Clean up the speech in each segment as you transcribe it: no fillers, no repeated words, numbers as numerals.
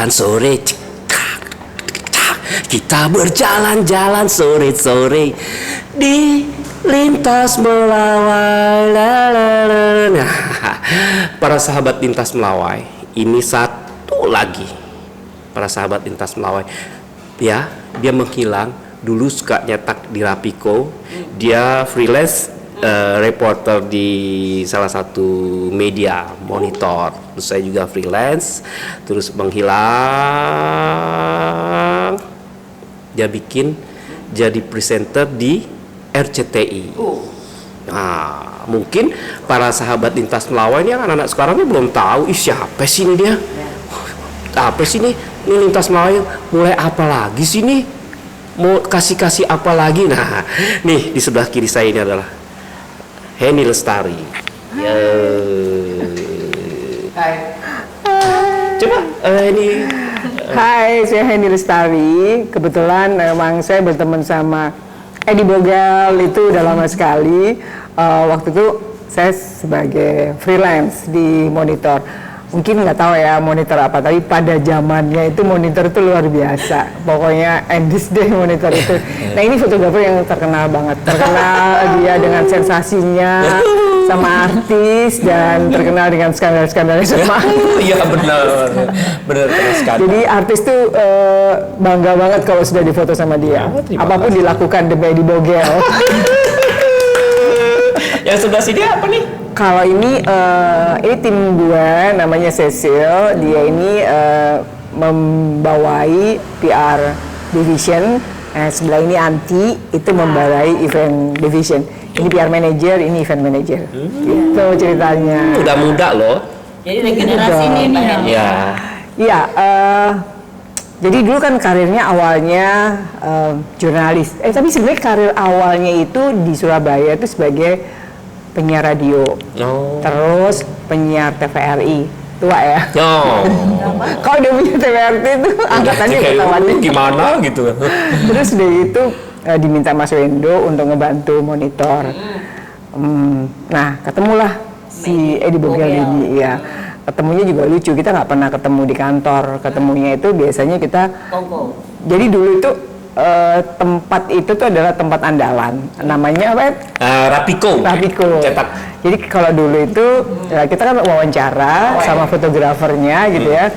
berjalan sore, cek, tak, tak. Kita berjalan-jalan sore-sore di lintas melawai. Nah, para sahabat lintas melawai, ini satu lagi. Para sahabat lintas melawai, ya, dia menghilang. Dulu suka nyetak di Rapiko, dia freelance reporter di salah satu media monitor. Terus saya juga freelance, terus menghilang. Dia bikin jadi presenter di RCTI. Nah, mungkin para sahabat lintas melawai ini anak-anak sekarang ini belum tahu, siapa sih ini dia? Apa sih ini lintas melawai mulai apa lagi sih ini? Mau kasih apa lagi? Nah, nih di sebelah kiri saya ini adalah Henny Lestari. Coba Henny. Hai, saya Henny Lestari. Kebetulan memang saya berteman sama Edi Bogel itu udah lama sekali. Waktu itu saya sebagai freelance di monitor. Mungkin nggak tahu ya monitor apa, tapi pada zamannya itu monitor itu luar biasa. Pokoknya endless day monitor itu. Nah, ini fotografer yang terkenal banget. Terkenal dia dengan sensasinya sama artis dan terkenal dengan skandal-skandalnya sama. Iya benar skandal. Jadi artis tuh bangga banget kalau sudah difoto sama dia. Apapun dilakukan demi Edi Bogel. Yang sebelah sini apa nih? Kalau ini tim gue namanya Cecil, dia ini membawai PR division, sebelah ini Anti itu membawai event division. Ini PR manager, ini event manager. Gitu ceritanya. Udah muda loh. Jadi generasi ini Pak Henny. Iya. Iya. Jadi dulu kan karirnya awalnya jurnalis. Tapi sebenarnya karir awalnya itu di Surabaya itu sebagai penyiar radio, terus penyiar TVRI, tua ya. Kalau udah punya TVRI itu angkatannya pertama gimana gitu. Terus dari itu diminta Mas Wendo untuk ngebantu monitor. Nah, ketemulah si Edi Bogel ini, ya. Ketemunya juga lucu, kita nggak pernah ketemu di kantor. Ketemunya itu biasanya kita. Jadi dulu itu tempat itu tuh adalah tempat andalan, namanya apa? Rapiko. Cetak. Jadi kalau dulu itu kita kan wawancara sama fotografernya gitu ya.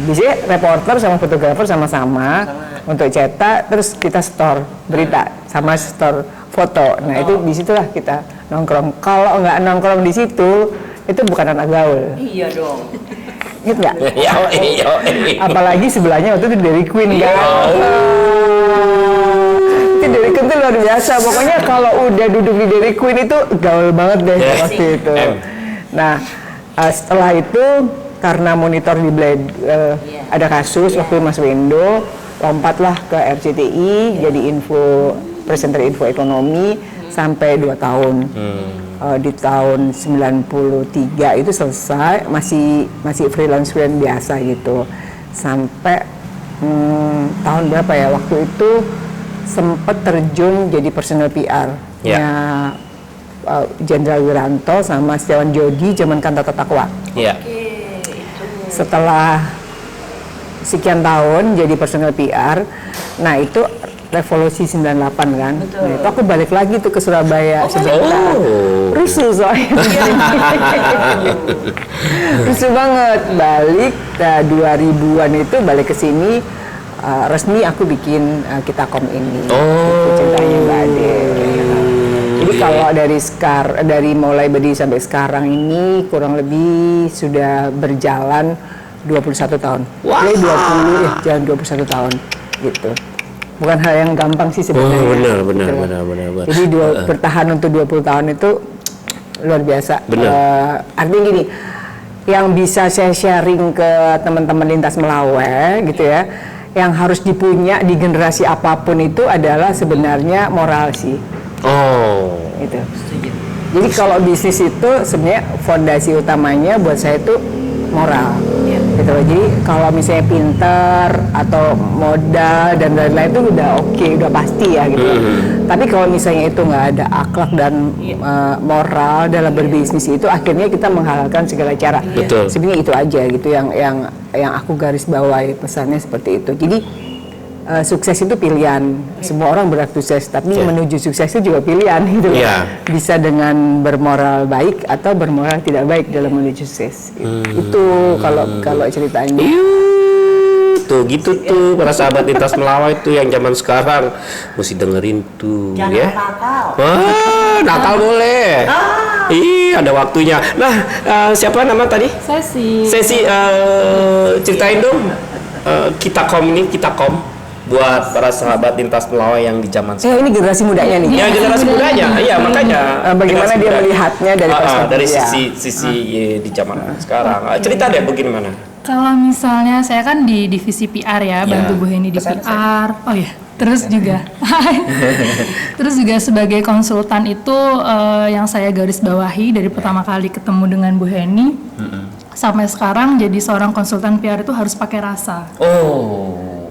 Biasanya reporter sama fotografer sama-sama untuk cetak, terus kita store berita sama store foto. Nah itu disitulah kita nongkrong. Kalau nggak nongkrong di situ, itu bukan anak gaul. Iya dong. Gitu nggak? Iya. Apalagi sebelahnya waktu itu Dairy Queen kan. Dairy Queen itu luar biasa. Pokoknya kalau udah duduk di Dairy Queen itu gaul banget deh waktu itu. Nah, setelah itu karena monitor di Blade ada kasus waktu Mas Wendo, lompatlah ke RCTI jadi presenter info ekonomi sampai 2 tahun. Di tahun 93 itu selesai, masih freelance biasa gitu. Sampai tahun berapa ya, waktu itu sempat terjun jadi personal PR-nya Jenderal Wiranto sama Setiawan Jodi zaman Kantata Takwa. Setelah sekian tahun jadi personal PR, nah itu revolusi 98 kan. Nah, itu aku balik lagi tuh ke Surabaya sebentar. Rusuh soalnya. Rusuh banget. Balik 2000-an itu balik ke sini, resmi aku bikin Kita.com ini. Itu ceritanya Mbak Ade. Jadi kalau dari mulai berdiri sampai sekarang ini kurang lebih sudah berjalan 21 tahun. Jadi 20 jalan 21 tahun gitu. Bukan hal yang gampang sih sebenarnya. Benar. Jadi bertahan untuk 20 tahun itu luar biasa. Artinya gini, yang bisa saya sharing ke teman-teman lintas Melawai gitu ya, yang harus dipunya di generasi apapun itu adalah sebenarnya moral sih. Gitu. Jadi kalau bisnis itu sebenarnya fondasi utamanya buat saya itu moral. Gitu loh. Jadi kalau misalnya pinter atau modal dan lain-lain itu udah oke, udah pasti ya gitu. Tapi kalau misalnya itu nggak ada akhlak dan moral dalam berbisnis itu, akhirnya kita menghalalkan segala cara. Betul. Sebenarnya itu aja gitu yang aku garis bawahi, pesannya seperti itu. Jadi sukses itu pilihan. Semua orang berhak sukses, tapi menuju sukses itu juga pilihan gitu. Bisa dengan bermoral baik atau bermoral tidak baik dalam menuju sukses. Itu kalau ceritanya. Tuh gitu tuh para sahabat lintas melawai itu yang zaman sekarang mesti dengerin tuh. Jangan ya. nakal. Nakal boleh. Ada waktunya. Nah, siapa nama tadi? Sesi ceritain dong kita kom buat para sahabat lintas melawai yang di zaman sekarang. Ini generasi mudanya nih. Ya, generasi mudanya. Iya, makanya bagaimana dia melihatnya dari perspektif dari sisi di zaman sekarang. Cerita deh bagaimana? Kalau misalnya saya kan di divisi PR ya, bantu Bu Heni di PR. Oh ya, terus juga sebagai konsultan itu yang saya garis bawahi dari pertama kali ketemu dengan Bu Heni sampai sekarang jadi seorang konsultan PR itu harus pakai rasa.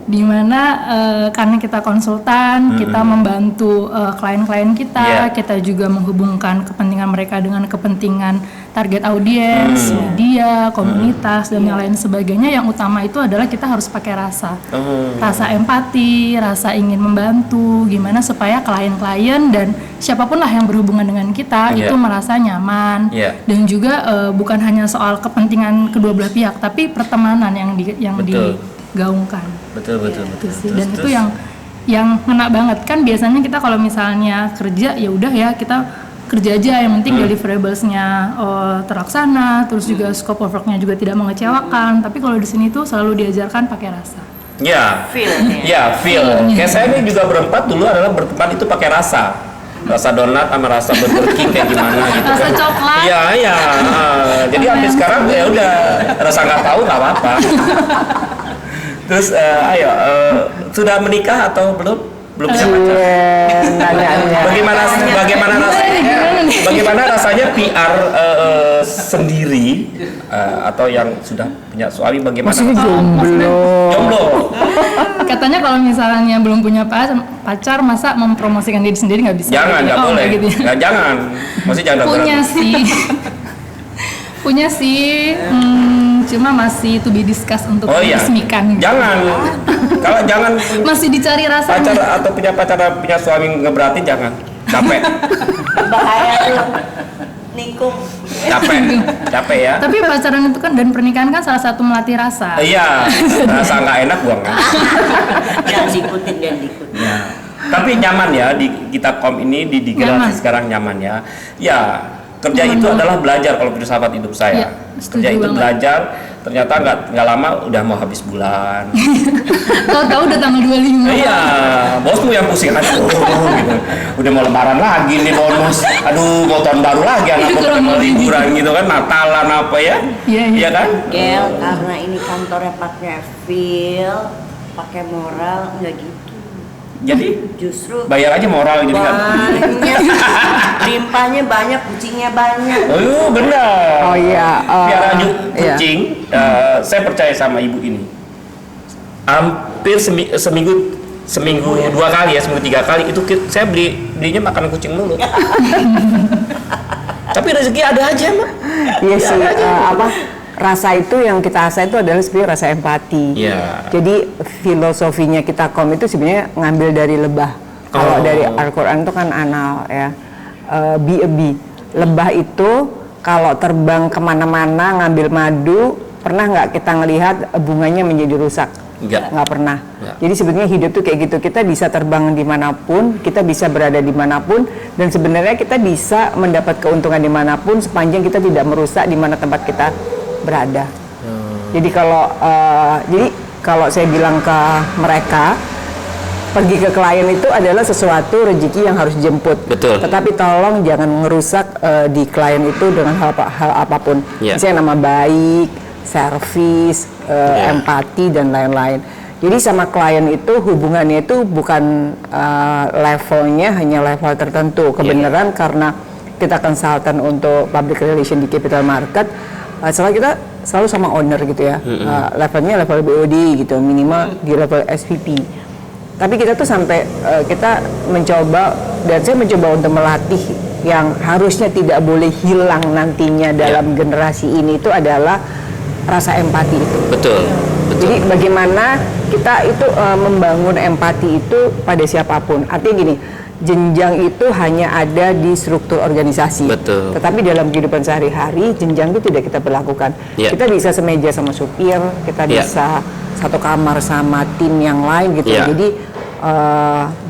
Dimana karena kita konsultan, kita membantu klien-klien kita, kita juga menghubungkan kepentingan mereka dengan kepentingan target audiens, media, komunitas, dan yang lain sebagainya. Yang utama itu adalah kita harus pakai rasa, rasa empati, rasa ingin membantu, gimana supaya klien-klien dan siapapun lah yang berhubungan dengan kita itu merasa nyaman, dan juga bukan hanya soal kepentingan kedua belah pihak, tapi pertemanan yang digaungkan. Betul. Dan itu yang ngena banget kan. Biasanya kita kalau misalnya kerja ya udah ya kita kerja aja, yang penting deliverables-nya terlaksana, terus juga scope of work-nya juga tidak mengecewakan. Tapi kalau di sini tuh selalu diajarkan pakai rasa. Feel. Kayak saya ini juga berempat dulu adalah berteman itu pakai rasa. Rasa donat sama rasa Burger King kayak gimana gitu. Rasa coklat. Iya. Jadi sampai sekarang ya udah rasa nggak tahu nggak apa-apa. Terus sudah menikah atau belum? Belum bisa pacar. Bagaimana rasanya PR sendiri atau yang sudah punya suami bagaimana? Masih jomblo. Katanya kalau misalnya belum punya pacar masa mempromosikan diri sendiri nggak bisa. Jangan, nggak boleh. Gitu ya. Jangan. Masih jangan. Punya sih. Cuma masih to be discussed untuk diresmikan. Jangan. Kalau jangan masih dicari rasanya. Pacar atau punya suami ngeberatin jangan. Capek. Bahaya tuh. Nikung. Capek ya. Tapi pacaran itu kan dan pernikahan kan salah satu melatih rasa. Iya. Rasa nggak enak buang kan. Jangan diikutin. Ya. Tapi nyaman ya di Kitabkom ini di generasi sekarang nyaman ya. Ya. Kerja itu adalah belajar kalau filsafat hidup saya. Kerja itu banget. Belajar, ternyata nggak lama udah mau habis bulan. Tahu udah tanggal 25. Iya, bosmu yang pusing aja. Gitu. Udah mau lebaran lagi nih bonus. Aduh, mau tahun baru lagi anak mau liburan gitu kan, Natalan apa ya? Iya kan? Gel, karena ini kantornya pakai feel, pakai moral, nggak gitu. Jadi justru bayar aja moral jadi kan. Limpahnya banyak, kucingnya banyak. Oh benar. Oh iya. Piara kucing. Saya percaya sama ibu ini. Hampir seminggu 2 kali ya, seminggu 3 kali itu saya belinya makanan kucing mulu. Tapi rezeki ada aja mah. Iya sih. Rasa itu yang kita rasa itu adalah sebenarnya rasa empati. Jadi filosofinya Kitabkom itu sebenarnya ngambil dari lebah. Kalau dari Al-Quran itu kan anal ya. Be a bee. Lebah itu kalau terbang kemana-mana ngambil madu, pernah nggak kita ngelihat bunganya menjadi rusak? Nggak pernah. Jadi sebenarnya hidup tuh kayak gitu. Kita bisa terbang dimanapun, kita bisa berada dimanapun, dan sebenarnya kita bisa mendapat keuntungan dimanapun sepanjang kita tidak merusak di mana tempat kita berada. Jadi kalau saya bilang ke mereka, pergi ke klien itu adalah sesuatu rezeki yang harus dijemput. Betul. Tetapi tolong jangan merusak di klien itu dengan hal apapun. Misalnya nama baik, servis, empati dan lain-lain. Jadi sama klien itu hubungannya itu bukan levelnya hanya level tertentu. Kebenaran karena kita konsultan untuk public relation di capital market. Setelah kita selalu sama owner gitu ya. Levelnya level BOD gitu, minimal di level SVP. Tapi kita tuh sampai kita mencoba, dan saya mencoba untuk melatih yang harusnya tidak boleh hilang nantinya dalam generasi ini, itu adalah rasa empati itu. Betul. Jadi bagaimana kita itu membangun empati itu pada siapapun. Artinya gini, jenjang itu hanya ada di struktur organisasi. Betul. Tetapi dalam kehidupan sehari-hari jenjang itu tidak kita berlakukan. Kita bisa semeja sama supir, kita bisa satu kamar sama tim yang lain gitu. Jadi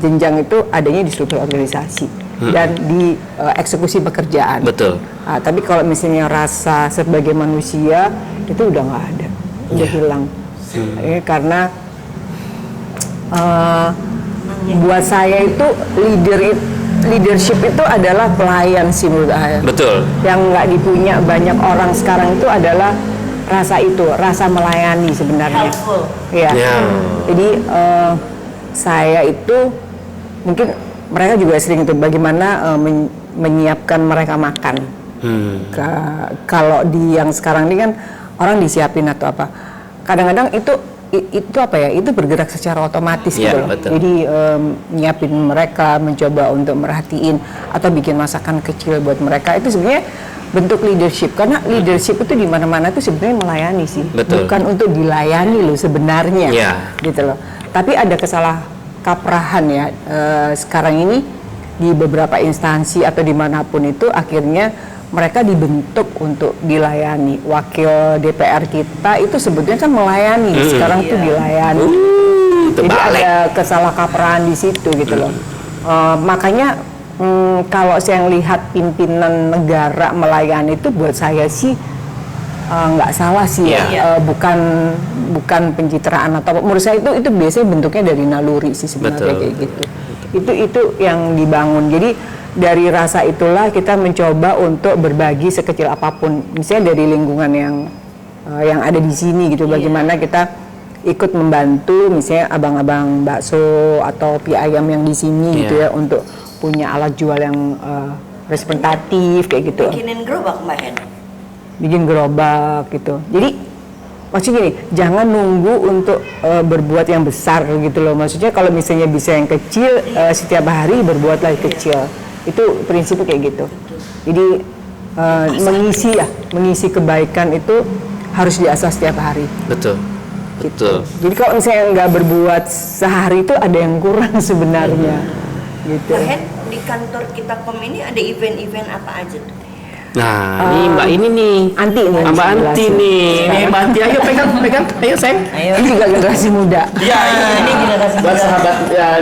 jenjang itu adanya di struktur organisasi dan di eksekusi pekerjaan. Betul. Tapi kalau misalnya rasa sebagai manusia itu udah nggak ada, udah hilang. Karena buat saya itu leadership itu adalah pelayan sih menurut saya. Betul. Yang nggak dipunya banyak orang sekarang itu adalah rasa itu, rasa melayani sebenarnya. Helpful. Iya. Jadi saya itu mungkin mereka juga sering itu bagaimana menyiapkan mereka makan. Kalau di yang sekarang ini kan orang disiapin atau apa. Kadang-kadang itu apa ya? Itu bergerak secara otomatis gitu loh. Betul. Jadi nyiapin mereka, mencoba untuk merhatiin atau bikin masakan kecil buat mereka, itu sebenarnya bentuk leadership. Karena leadership itu di mana-mana itu sebenarnya melayani sih. Betul. Bukan untuk dilayani loh sebenarnya. Gitu loh. Tapi ada kesalahkaprahan ya sekarang ini di beberapa instansi atau dimanapun itu akhirnya mereka dibentuk untuk dilayani. Wakil DPR kita itu sebetulnya kan melayani, sekarang tuh dilayani. Jadi ada kesalahkaprahan di situ gitu loh. Makanya kalau saya lihat pimpinan negara melayani itu buat saya sih nggak salah sih ya. Bukan pencitraan atau menurut saya itu biasanya bentuknya dari naluri sih sebenarnya. Kayak gitu. Itu yang dibangun. Jadi dari rasa itulah kita mencoba untuk berbagi sekecil apapun, misalnya dari lingkungan yang ada di sini gitu. Bagaimana kita ikut membantu misalnya abang-abang bakso atau pie ayam yang di sini gitu ya, untuk punya alat jual yang representatif kayak gitu. Bikinin gerobak Mbak Hen. Bikin gerobak gitu. Jadi maksudnya gini, jangan nunggu untuk berbuat yang besar gitu loh. Maksudnya kalau misalnya bisa yang kecil, setiap hari berbuatlah yang kecil. Itu prinsipnya kayak gitu. Jadi mengisi kebaikan itu harus diasah setiap hari. Betul. Gitu. Betul. Jadi kalau misalnya nggak berbuat sehari itu ada yang kurang sebenarnya. Gitu. Mbak Hen, di kantor kita ini ada event-event apa aja tuh? Nah, ini Mbak ini nih. Anti nih. Mbak Anti nih. Ini Mbak Anti, ayo pegang. Ayo sayang. Ini juga generasi muda. Iya, ini generasi buat muda. sahabat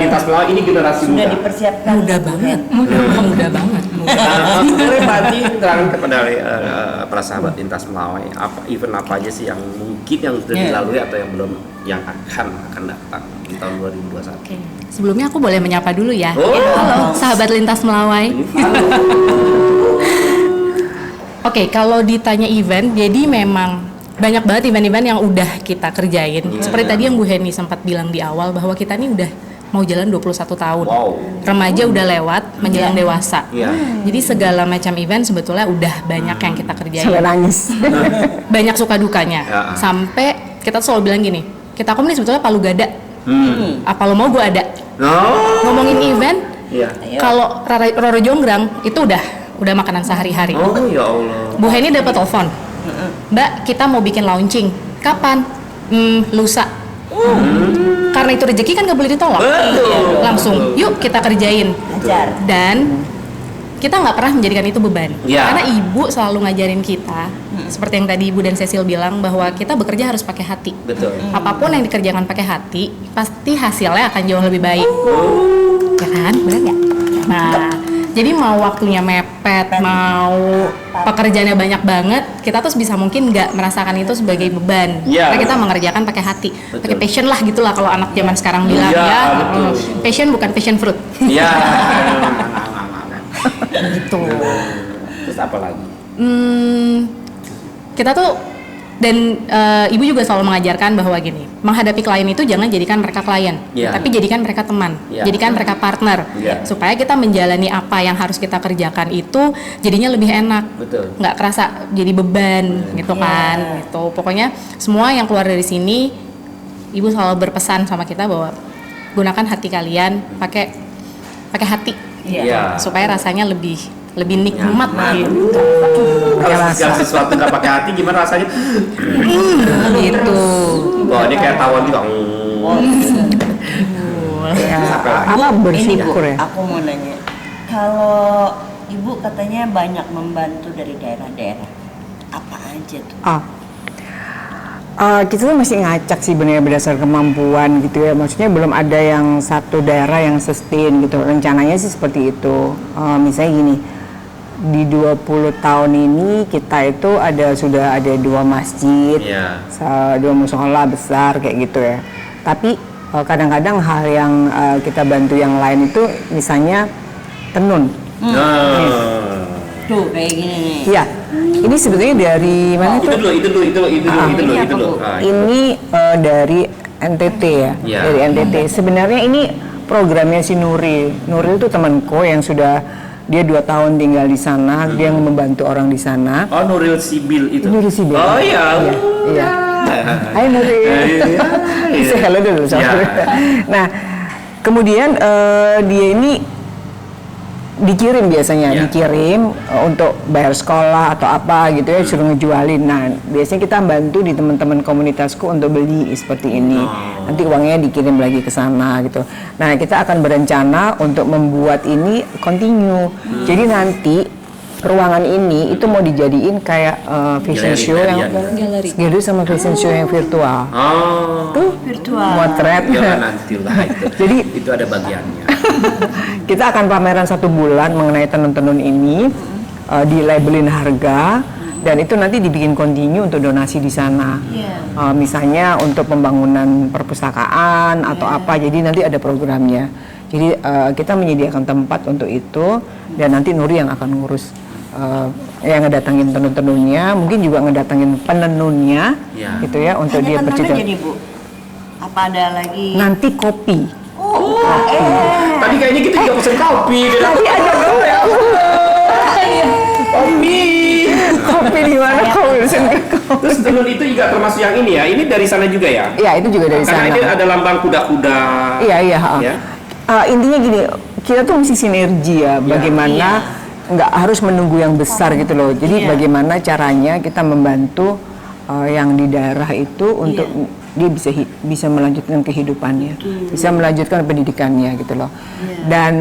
lintas melawan ini generasi Sudah muda. dipersiapkan. Mudah banget, mudah banget. Boleh Mbak Anti terangkan kepada para sahabat lintas melawai event apa aja sih yang mungkin yang sudah dilalui atau yang belum, yang akan datang di tahun 2021. Oke. Sebelumnya aku boleh menyapa dulu ya. Oh. Halo, sahabat lintas melawai. Oke, kalau ditanya event, jadi memang banyak banget event-event yang udah kita kerjain. Seperti tadi yang Bu Heni sempat bilang di awal bahwa kita ini udah mau jalan 21 tahun. Wow. Remaja udah lewat, menjelang dewasa. Iya. Jadi segala macam event sebetulnya udah banyak yang kita kerjain. Sampai nangis. Banyak suka dukanya. Sampai kita selalu bilang gini, kita komunis sebetulnya palu gada. Apa lo mau gue ada. Ngomongin event, kalau Roro Jonggrang itu udah makanan sehari-hari. Oh ya Allah. Bu Heni dapat telepon, Mbak kita mau bikin launching, kapan? Lusa. Karena itu rezeki kan gak boleh ditolak. Langsung yuk kita kerjain. Ajar. Dan kita nggak pernah menjadikan itu beban. Karena ibu selalu ngajarin kita, seperti yang tadi Ibu dan Cecil bilang, bahwa kita bekerja harus pakai hati. Betul. Apapun yang dikerjakan pakai hati, pasti hasilnya akan jauh lebih baik. Ya kan? Benar nggak? Nah, jadi mau waktunya mepet, mau pekerjaannya banyak banget, kita tuh bisa mungkin nggak merasakan itu sebagai beban. Karena kita mengerjakan pakai hati, pakai passion lah gitulah kalau anak zaman sekarang bilang passion bukan passion fruit. Iya. Gitu. Terus apa lagi? Kita tuh Dan ibu juga selalu mengajarkan bahwa gini, menghadapi klien itu jangan jadikan mereka klien, Iya. tapi jadikan mereka teman, Iya. jadikan mereka partner, Iya. supaya kita menjalani apa yang harus kita kerjakan itu jadinya lebih enak, Betul. nggak kerasa jadi beban gitu kan. Gitu. Pokoknya semua yang keluar dari sini, ibu selalu berpesan sama kita bahwa gunakan hati kalian, pakai hati, Iya. supaya rasanya lebih nikmat gitu. Kalau segala sesuatu nggak pakai hati gimana rasanya? Gitu. Wah, ini kayak tawon juga. Ya, Sampai apa Ini Bu, bersyukur ya. aku mau nanya. Kalau Ibu katanya banyak membantu dari daerah-daerah. Apa aja tuh? Kita tuh masih ngacak sih benar berdasar kemampuan gitu ya. Maksudnya belum ada yang satu daerah yang sustain gitu. Rencananya sih seperti itu. Misalnya gini, di 20 tahun ini kita itu sudah ada 2 masjid, Iya. 2 musola besar kayak gitu ya. Tapi kadang-kadang hal yang kita bantu yang lain itu misalnya tenun. Tuh kayak gini nih. Iya, ini sebetulnya dari mana Itu tuh? dulu. Ini apa, Bu? Ini dari NTT ya, Iya. dari NTT. Sebenarnya ini programnya si Nuril. Nuril itu temanku yang dia 2 tahun tinggal di sana, dia membantu orang di sana. Oh, Nuril Sibil itu. Nuril Sibil. Oh iya. Iya. Hai Nuril. Say hello dulu sama Iya. Nah, kemudian dia ini dikirim biasanya, Iya. dikirim untuk bayar sekolah atau apa gitu ya, suruh ngejualin. Nah, biasanya kita bantu di teman-teman komunitasku untuk beli seperti ini. Nanti uangnya dikirim lagi ke sana gitu. Nah, kita akan berencana untuk membuat ini continue. Jadi nanti ruangan ini itu mau dijadiin kayak fashion Galeri, show yang galeri sama fashion show yang virtual. Oh. Tuh Virtual. motret. Ya nanti lah itu. Jadi itu ada bagiannya. kita akan pameran 1 bulan mengenai tenun-tenun ini, dilabelin harga, dan itu nanti dibikin kontinu untuk donasi di sana. Iya. Misalnya untuk pembangunan perpustakaan atau apa, jadi nanti ada programnya. Jadi kita menyediakan tempat untuk itu, dan nanti Nuri yang akan ngurus, yang ngedatangin tenun-tenunnya, mungkin juga ngedatangin penenunnya, Iya. gitu ya, untuk Hanya dia tenun bercerita. aja nih Bu. Apa ada lagi? Nanti kopi. Tadi kayaknya kita juga pesen kopi. Tadi ada Kopi. kopi di mana kau urusin ke kopi? Terus tenun itu juga termasuk yang ini ya. Ini dari sana juga ya. Iya, itu juga dari Karena sana. ini ada lambang kuda-kuda. Iya. Ya. Intinya gini, kita tuh mesti sinergi ya. Bagaimana nggak harus menunggu yang besar gitu loh. Jadi bagaimana caranya kita membantu yang di daerah itu untuk dia bisa melanjutkan kehidupannya, bisa melanjutkan pendidikannya gitu loh. Dan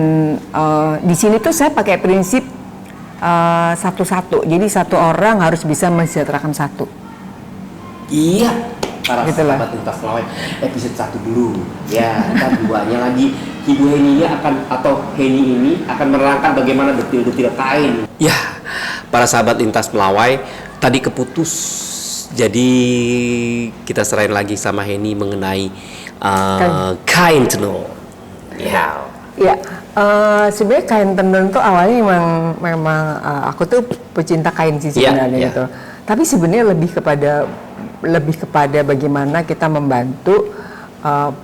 di sini tuh saya pakai prinsip satu-satu. Jadi satu orang harus bisa mensejahterakan satu. Iya. Para Gitu lah. sahabat Lintas Melawai episode 1 dulu. Ya, ntar 2-nya lagi Ibu Heni ini akan menerangkan bagaimana detil-detil kain. Ya, para sahabat Lintas Melawai tadi keputus. Jadi kita serahin lagi sama Heni mengenai kain tenun. Ya. Ya, sebenarnya kain tenun tuh awalnya memang aku tuh pecinta kain sih sebenarnya gitu. Tapi sebenarnya lebih kepada bagaimana kita membantu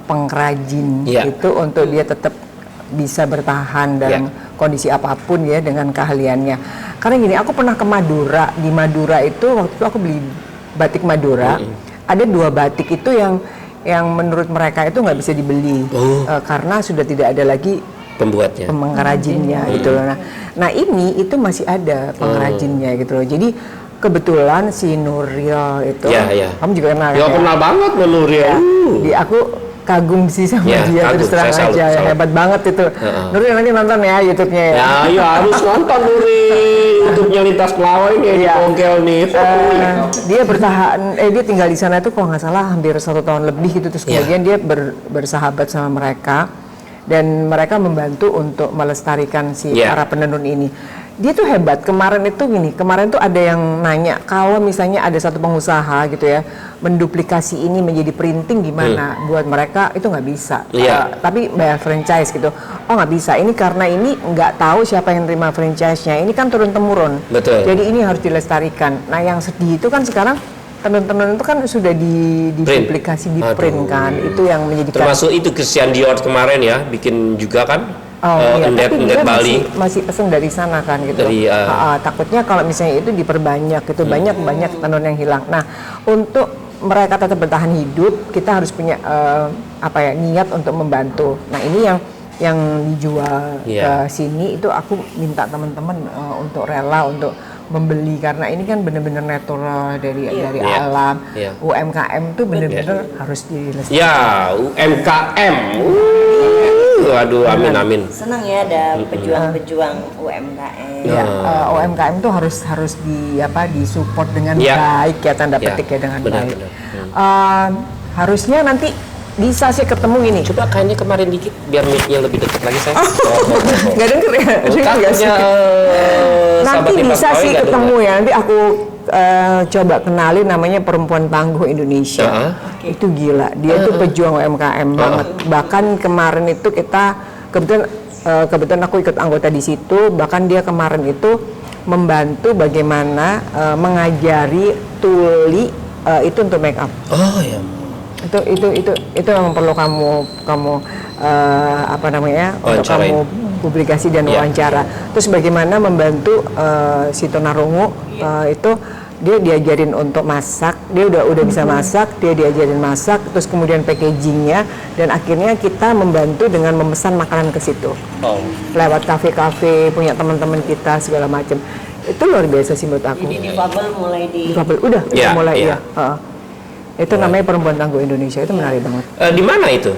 pengrajin itu untuk dia tetap bisa bertahan dalam kondisi apapun ya dengan keahliannya. Karena gini, aku pernah ke Madura. Di Madura itu waktu itu aku beli batik Madura. Ada 2 batik itu yang menurut mereka itu nggak bisa dibeli karena sudah tidak ada lagi Pembuatnya. pengrajinnya gitu loh. Nah ini itu masih ada pengrajinnya gitu loh. Jadi kebetulan si Nuril itu, kamu juga kenal Ya, kenal banget Nuril. Aku kagum sih sama dia, terus terang aja, hebat banget itu. Nuril nanti nonton ya YouTube-nya ya. Ya harus nonton Nuril. YouTube-nya Lintas Melawai nih, di Bongkel nih. Dia bertahan, dia tinggal di sana itu kalau nggak salah hampir 1 tahun lebih gitu. Terus kemudian dia bersahabat sama mereka. Dan mereka membantu untuk melestarikan si para penenun ini. Dia tuh hebat. Kemarin tuh ada yang nanya kalau misalnya ada satu pengusaha gitu ya menduplikasi ini menjadi printing gimana? Buat mereka itu nggak bisa. Tapi bayar franchise gitu. Oh nggak bisa. Ini karena ini nggak tahu siapa yang terima franchise-nya. Ini kan turun temurun. Betul. Jadi ini harus dilestarikan. Nah yang sedih itu kan sekarang tenun-tenun itu kan sudah diduplikasi, di print Aduh. kan. Itu yang menjadikan. Termasuk itu Christian Dior kemarin ya, bikin juga kan? Iya, tapi Endet dia Bali. masih pesen dari sana kan gitu. Dari, takutnya kalau misalnya itu diperbanyak, itu banyak tenun yang hilang. Nah, untuk mereka tetap bertahan hidup, kita harus punya niat untuk membantu. Nah, ini yang dijual ke sini itu aku minta teman-teman untuk rela untuk membeli karena ini kan benar-benar natural dari alam. UMKM tuh benar-benar harus dilestarikan. Ya, UMKM. Waduh, amin. Senang ya ada pejuang-pejuang UMKM. Ya, UMKM tuh harus disupport dengan baik ya, tanda petik ya, dengan baik. Harusnya nanti bisa sih ketemu ini. Coba kayaknya kemarin dikit biar mic-nya lebih dekat lagi saya. Nggak denger ya? Nggak sih. Nanti bisa sih ketemu ya. Nanti aku coba kenalin, namanya Perempuan Tangguh Indonesia. Itu gila. Dia tuh pejuang UMKM banget. Bahkan kemarin itu kita kebetulan aku ikut anggota di situ. Bahkan dia kemarin itu membantu bagaimana mengajari tuli itu untuk make up. Oh ya. Itu memang perlu kamu untuk kamu publikasi dan wawancara. Terus bagaimana membantu si tunarungu itu dia diajarin untuk masak, dia udah bisa masak, dia diajarin masak, terus kemudian packagingnya, dan akhirnya kita membantu dengan memesan makanan ke situ lewat kafe-kafe punya teman-teman kita segala macam. Itu luar biasa sih menurut aku. Jadi difabel mulai udah mulai ya. Itu namanya Perempuan Tangguh Indonesia, itu menarik banget. Di mana itu?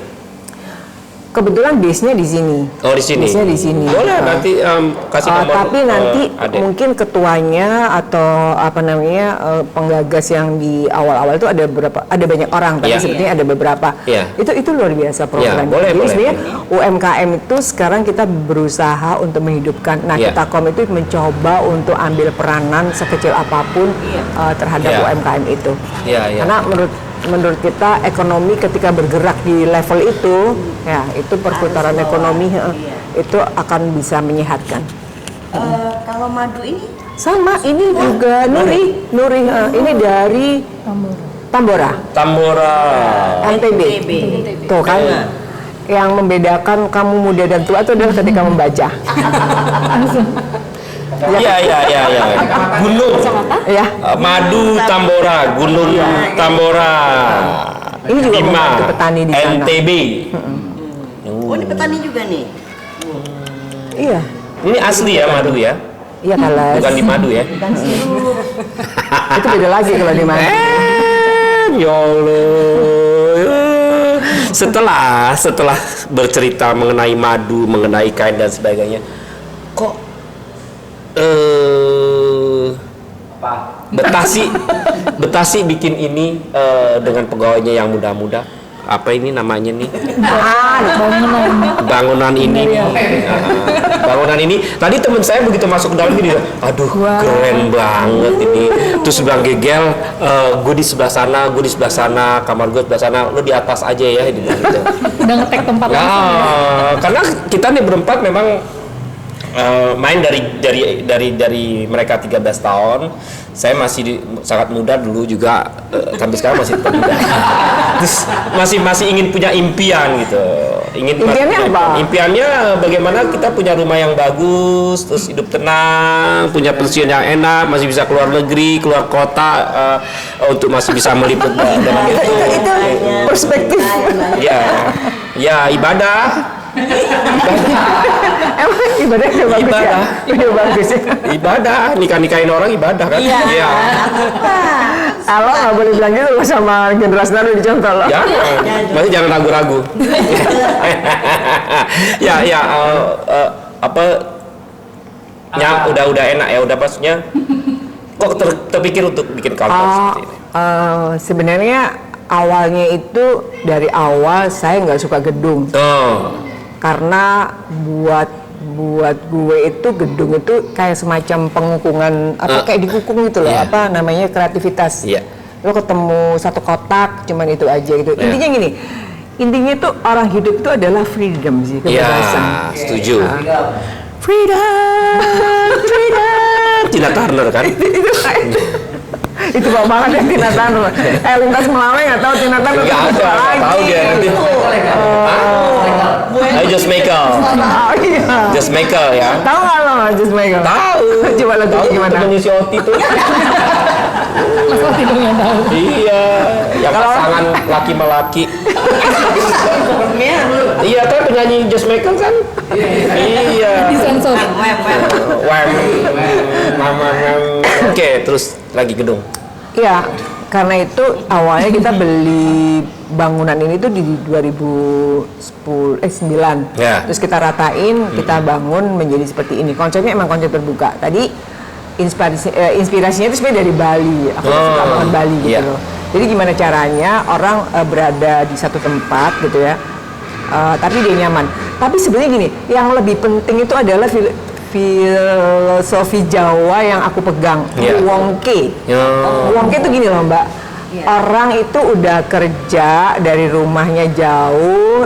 Kebetulan base-nya di sini. Oh, di sini. Base-nya di sini. Boleh nanti kasih nomor. Tapi nanti adek. mungkin ketuanya atau penggagas yang di awal-awal itu ada banyak orang, tapi sebetulnya ada beberapa. Itu luar biasa program. Jadi sebenarnya UMKM itu sekarang kita berusaha untuk menghidupkan. Nah, kita itu mencoba untuk ambil peranan sekecil apapun terhadap UMKM itu. Karena menurut kita ekonomi ketika bergerak di level itu, itu perputaran ekonomi itu akan bisa menyehatkan. Kalau madu ini Sama, ini juga Nuri, ini dari Tambora, NTB. Tuh kan, yang membedakan kamu muda dan tua itu adalah ketika membaca. Iya. Gunung. Ya. Madu Tambora, Gunung Tambora. Ini juga membantu petani di sana. NTB. Oh, ini petani juga nih. Iya. Ini asli ya madu ya? Iya kalas. Bukan di madu ya? Bukan sirup. Itu beda lagi kalau di mana. Ya Allah. Setelah bercerita mengenai madu, mengenai kain dan sebagainya, kok Betasi bikin ini dengan pegawainya yang muda-muda. Apa ini namanya nih? Bangunan ini. Bangunan ini. Tadi teman saya begitu masuk ke dalam gini, aduh keren banget ini. Terus bilang Gegel, gue di sebelah sana, kamar gue sebelah sana, lo di atas aja ya, dibilang gitu. Udah ngetek tempat langsung ya? Karena kita nih berempat memang main dari mereka 13 tahun. Saya masih sangat muda dulu juga, sampai sekarang masih muda. Terus masih ingin punya impian gitu. Impiannya apa? Impiannya bagaimana kita punya rumah yang bagus, terus hidup tenang, punya pensiun yang enak, masih bisa keluar negeri, keluar kota, untuk masih bisa meliput dengan itu. Itu perspektif. Ya ibadah. Emang ibadahnya bagus ya? Udah bagus ya? Ibadah, nikahin orang ibadah kan? Iya. Kalau nggak boleh bilang gitu sama generasi baru dicontoh loh. Masih jangan ragu-ragu. Udah enak ya, udah maksudnya. Kok terpikir untuk bikin kantor seperti ini? Sebenarnya awalnya itu dari awal saya nggak suka gedung. Karena buat gue itu gedung itu kayak semacam pengukungan kayak dikukung gitu loh, kreativitas. Lo ketemu satu kotak cuman itu aja gitu. Intinya gini, tuh orang hidup itu adalah freedom sih, kebebasan. Setuju. Freedom. Tina Turner kan? Itu Pak banget ya Tina Turner. Lintas Melawai nggak tahu Tina Turner. Nggak ada, nggak tahu dia nanti. Ayo Just Michael. Oh iya. Just Michael ya. Tahu nggak lo Just Michael? Tahu. Coba lagunya Tahu gimana? temennya si Oti tuh. Mas Wati dong yang tahu. Iya, yang pasangan laki melaki. Iya kan penyanyi Just Michael kan? Iya. Disensor. Wem. Oke, terus lagi gedung. Iya, karena itu awalnya kita beli bangunan ini tuh di 2010 9. Ya. Terus kita ratain, kita bangun menjadi seperti ini. Konsepnya emang konsep terbuka. Tadi inspirasinya itu sebenarnya dari Bali. Aku suka banget Bali gitu Iya. loh. Jadi gimana caranya orang berada di satu tempat gitu ya, tapi dia nyaman. Tapi sebenarnya gini, yang lebih penting itu adalah filosofi Jawa yang aku pegang, Iya. Wongke. Oh. Wongke itu gini loh Mbak, orang itu udah kerja dari rumahnya jauh,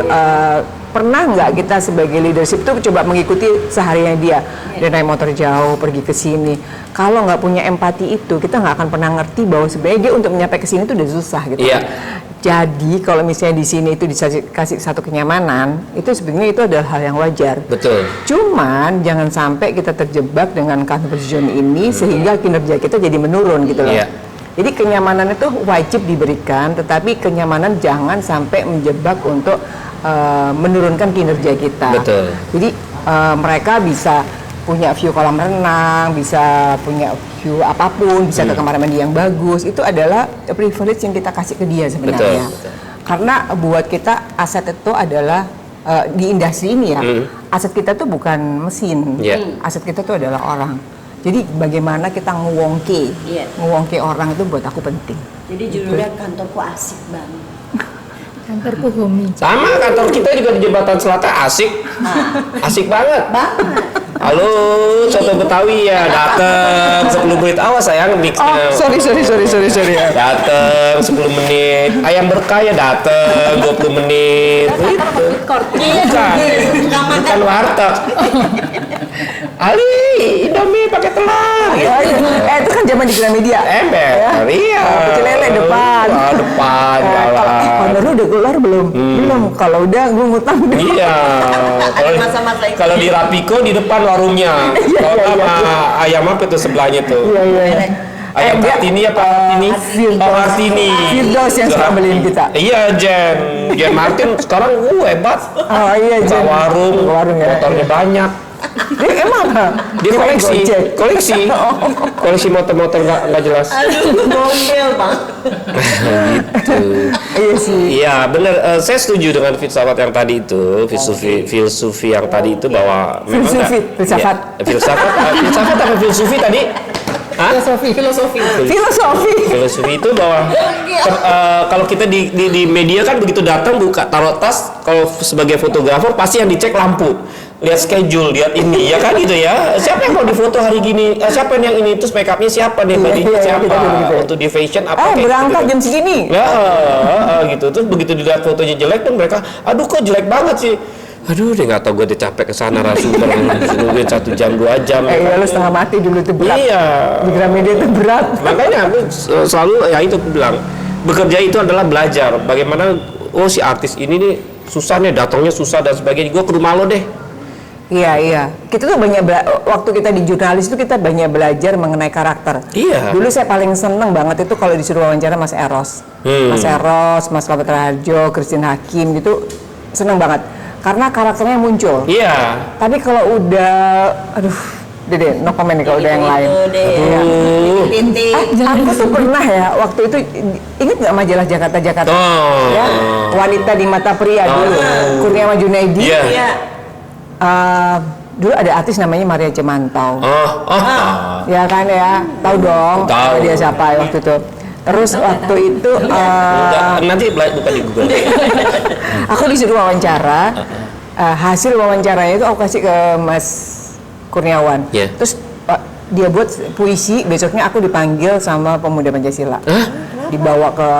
pernah nggak kita sebagai leadership tuh coba mengikuti seharian dia naik motor jauh pergi ke sini. Kalau nggak punya empati itu, kita nggak akan pernah ngerti bahwa sebenarnya dia untuk nyampe ke sini itu udah susah gitu. Iya. Jadi kalau misalnya di sini itu dikasih satu kenyamanan, itu sebenarnya itu adalah hal yang wajar. Betul. Cuman jangan sampai kita terjebak dengan comfort zone ini sehingga kinerja kita jadi menurun gitu loh. Iya. Jadi kenyamanan itu wajib diberikan, tetapi kenyamanan jangan sampai menjebak untuk menurunkan kinerja kita. Betul. Jadi mereka bisa punya view kolam renang, bisa punya view apapun, bisa ke kamar mandi yang bagus. Itu adalah privilege yang kita kasih ke dia sebenarnya. Betul. Karena buat kita aset itu adalah di industri ini ya, aset kita tuh bukan mesin, Iya. aset kita tuh adalah orang. Jadi bagaimana kita ngewongke, Iya. ngewongke orang itu buat aku penting. Jadi judulnya kantorku asik banget. Kantorku Homi. Sama kantor kita juga di Jembatan Selatan asik. Asik banget. Halo, soto Betawi ya, dateng 10 menit. Awas sayang mixnya. Sorry ya. Dateng 10 menit. Ayam berkah ya dateng 20 menit. Gitu. Bukan warteg. Ali, Indomie pakai telur. Gitu. Itu kan zaman di Gramedia. Ember, iya. Pecel lele depan. Depan, Kalau jalan. honor lu udah keluar belum? Belum. Kalau udah gue ngutang. Iya. Kalau masa-masa itu. kalau di Rapiko di depan warungnya. Kalau sama ayam apa itu sebelahnya tuh? Iya. Ayam dia- Kartini apa Kartini? Firdaus. Oh Kartini. Firdaus yang suka beliin kita. Iya Jen Martin sekarang hebat. Oh iya, Buka Jen. warung, Buka warung ya. motornya banyak. Emang Dia koleksi, Gojek. koleksi motor-motor nggak jelas. Aduh, gombel bang. Gitu. Iya sih. Iya benar, saya setuju dengan filsafat yang tadi itu, filosofi yang tadi itu bahwa memang Filsafat, nggak- filsafat. Ya, filsafat apa filosofi tadi? Hah? Filosofi. Filosofi itu bahwa kalau kita di media kan begitu datang buka taruh tas, kalau sebagai fotografer pasti yang dicek lampu, lihat schedule, lihat ini ya kan gitu ya. Siapa yang mau difoto hari gini? Siapa yang ini? Terus make upnya siapa deh? Bajunya iya, siapa? gitu. Untuk di fashion apa? kayak Berangkat gitu. jam segini. Ya, gitu. Terus begitu dilihat fotonya jelek tuh mereka, aduh kok jelek banget sih. Aduh, dia nggak tahu gue udah capek ke sana narasumber nungguin 1 jam 2 jam. Iya lu setengah mati dulu itu berat. Iya. Di Gramedia itu berat. Makanya aku selalu ya itu aku bilang, bekerja itu adalah belajar. Bagaimana si artis ini nih susah nih, datangnya susah dan sebagainya. Gue ke rumah lo deh. Iya. Kita tuh banyak waktu kita di jurnalis itu kita banyak belajar mengenai karakter. Iya. Dulu saya paling seneng banget itu kalau disuruh wawancara Mas Eros. Mas Eros, Mas Kabetra Harjo, Christine Hakim gitu seneng banget. Karena karakternya muncul. Iya. Tapi kalau udah, aduh, deh, no comment nih kalau udah yang lain. Aku tuh pernah ya waktu itu inget nggak majalah Jakarta Oh. ya, wanita di mata pria dulu, Kurniawan Junaidi. Iya. Dulu ada artis namanya Maria Cemantau. Ya kan ya, tahu dong. Tahu. Dia siapa waktu itu. Terus waktu itu Nanti buka di Google. aku disuruh wawancara. Hasil wawancaranya itu aku kasih ke Mas Kurniawan. Iya. Terus dia buat puisi. Besoknya aku dipanggil sama Pemuda Pancasila. Dibawa ke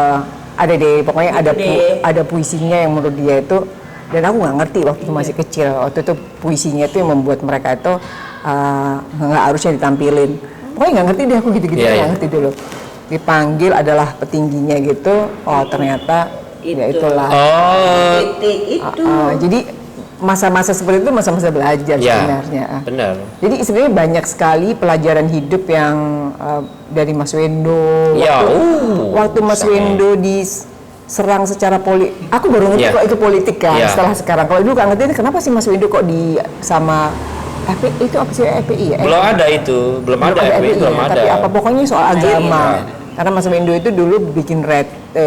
pokoknya ada puisinya yang menurut dia itu. Dan aku nggak ngerti waktu itu masih kecil. Waktu itu puisinya itu yang membuat mereka itu nggak harusnya ditampilin. Pokoknya nggak ngerti deh aku gitu-gitu, nggak ngerti dulu. dipanggil adalah petingginya gitu. Oh ternyata ya itulah. Oh, Titik itu. Jadi masa-masa seperti itu masa-masa belajar ya, sebenarnya. benar. Jadi sebenarnya banyak sekali pelajaran hidup yang dari Mas Wendo. Ya, Waktu Mas sangat. Wendo diserang secara politik, aku baru ngerti Ya. kok itu politik kan Ya. setelah sekarang. Kalau dulu nggak ngerti kenapa sih Mas Wendo kok sama FPI itu apa sih FPI ya? Belum ada itu, belum ada FPI, FPI belum ya, ada. tapi apa pokoknya soal agama. Iya. Karena Mas Wendo itu dulu bikin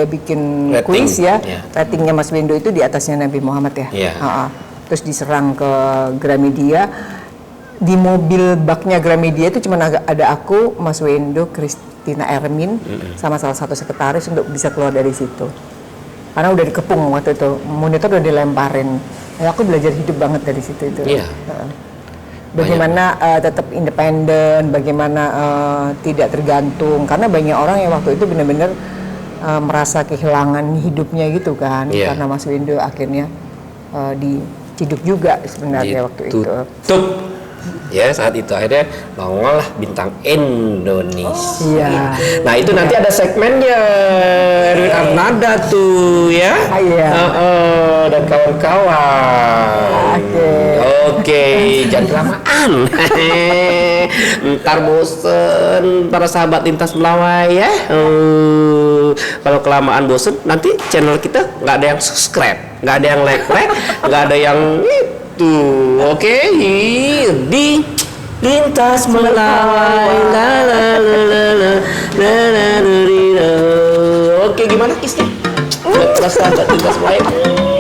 bikin Rating, kuis ya, ya. ratingnya Mas Wendo itu di atasnya Nabi Muhammad ya. Iya. Terus diserang ke Gramedia. Di mobil baknya Gramedia itu cuma ada aku, Mas Wendo, Christina Ermin, sama salah satu sekretaris untuk bisa keluar dari situ. Karena udah dikepung waktu itu, monitor udah dilemparin. Aku belajar hidup banget dari situ itu. Iya. Bagaimana tetap independen, bagaimana tidak tergantung. Karena banyak orang yang waktu itu benar-benar merasa kehilangan hidupnya gitu kan. Iya. Karena Mas Wendo akhirnya diciduk juga sebenarnya waktu itu. Tutup. Ya saat itu akhirnya nongol lah bintang Indonesia. Iya. Nah itu nanti ada segmennya Erwin Arnada tuh ya. Iya. Dan kawan-kawan. Oke, jangan kelamaan. Ntar bosen para sahabat lintas melawai ya. Kalau kelamaan bosen nanti channel kita nggak ada yang subscribe, nggak ada yang like, nggak ada yang itu. Oke, di lintas melawai. La la la la la la la la la. Oke, gimana kisnya? Buat para sahabat lintas melawai.